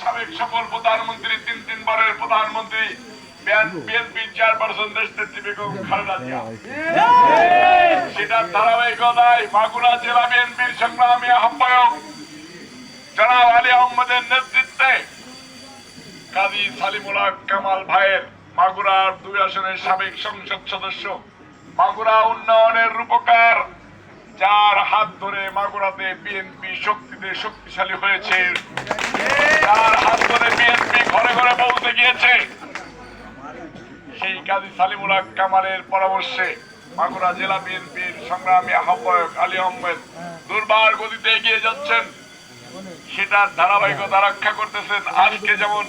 সাবেক সফল প্রধানমন্ত্রী, তিনবারের প্রধানমন্ত্রী, বিএনপি চেয়ারপারসন দেশনেত্রী বেগম খালেদা জিয়া। সেটার ধারাবাহিকতায় মাগুরা জেলা বিএনপির সংগ্রামী আহ্বায়ক জনাব আলী আহমদের নেতৃত্বে কাজী সালিমুল হক কামাল ভাইয়ের মাগুরার 2 আসনের সাবেক সংসদ সদস্য, মাগুরা উন্নয়নের রূপকার, যার হাত ধরে মাগুরাতে বিএনপি শক্তিশালী হয়েছে, যার হাত ধরে বিএনপি ঘরে ঘরে পৌঁছে গিয়েছে, সেই কাজী সালিমুল হক কামালের পরামর্শে মাগুরা জেলা বিএনপির সংগ্রামী আহ্বায়ক আলী আহমেদ দুর্বার গতিতে এগিয়ে যাচ্ছেন। সেটার ধারাবাহিকতা রক্ষা করতেছেন। আজকে যেমন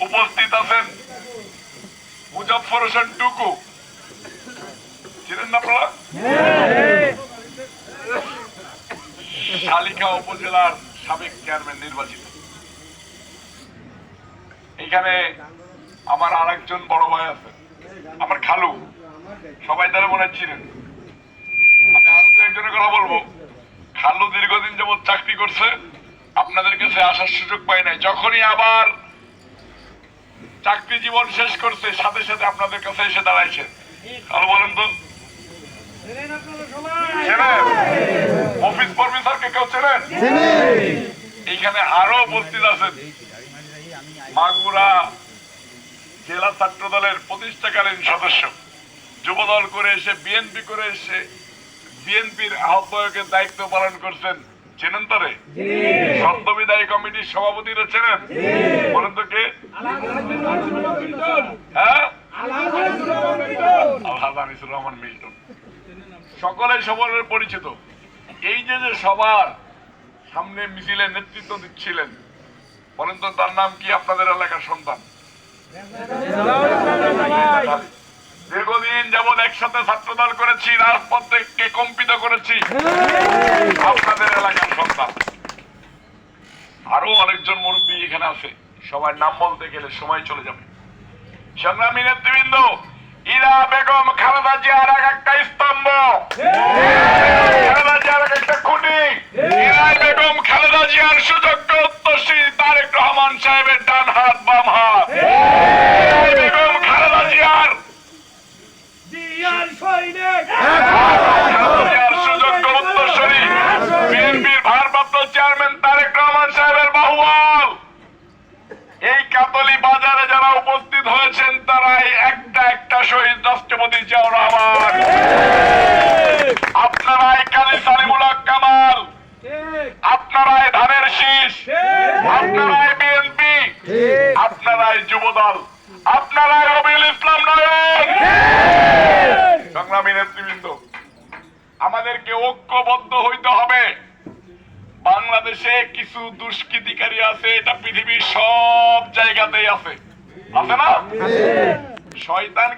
উপস্থিত আছেন মুজফফর হোসেন টুকু, ছিলেন না আপনারা? শালিকা উপজেলার সাবেক চেয়ারম্যান নির্বাচিত। এখানে আমার আরেকজন বড় ভাই আছে, আমার খালু, সবাই তারা মনে ছিলেন। আমি আরো দু একজনের কথা বলবো। খালু দীর্ঘদিন যাবৎ চাকরি করছে, আপনাদের কাছে আসার সুযোগ পাই নাই। যখনই আবার চাকরি জীবন শেষ করছে, সাথে সাথে আপনাদের কাছে এসে দাঁড়াইছেন। খালু বলেন তো, অফিস প্রফেসরকে কেউ চেনেন? এইখানে আরো উপস্থিত আছেন মাগুরা জেলা ছাত্র দলের প্রতিষ্ঠাকালীন সদস্য, যুবদল করে এসে বিএনপি করে এসে বিএনপির আহ্বায়কের দায়িত্ব পালন করছেন। চেনেন তারে? সদ্যবিদায়ী কমিটির সভাপতিরা চেনেন? বলেন তো কে? হ্যাঁ, আলহাজ আনিসুর রহমান মিল্টন। সকলে সবার পরিচিত। এই যে সবার সামনে মিছিলে নেতৃত্ব দিচ্ছিলেন, বলেন তো তার নাম কি? আপনাদের এলাকার সন্তান। দীর্ঘদিন যাবৎ একসাথে ছাত্রদল করেছি, রাজপথকে কম্পিত করেছি, আপনাদের এলাকার সন্তান। আরো অনেকজন মুরব্বী এখানে আছে, সবার নাম বলতে গেলে সময় চলে যাবে। সংগ্রামী নেতৃবৃন্দ, ইরা বেগম খালেদা জিয়ার একটা স্তম্ভ, খালেদা জিয়ার একটা খুঁটি, ইরা বেগম খালেদা জিয়ার সুযোগ্য উত্তরসূরি তারেক রহমান সাহেবের ডান হাত বাম হাত, বেগম খালেদা জিয়ার সুযোগ্য উত্তরসূরি বিএনপির ভারপ্রাপ্ত চেয়ারম্যান তারেক রহমান সাহেবের বাহুবল। এই কাতলি বাজারে যারা উপস্থিত হয়েছেন তারাই একটা শহীদ রাষ্ট্রপতি জিয়াউর রহমান, আপনারাই কাজী সালিমুল হক কামাল, আপনারাই ধানের শীষ, আপনারাই বিএনপি, আপনারাই যুবদল, আপনারাই রবিউল ইসলাম নয়ন। সংগ্রামী নেতৃবৃন্দ, আমাদেরকে ঐক্যবদ্ধ হইতে হবে। বাংলাদেশে কিছু দুষ্কৃতিকারী আছে, এটা পৃথিবীর সব জায়গাতেই আছে, আছে না? শয়তান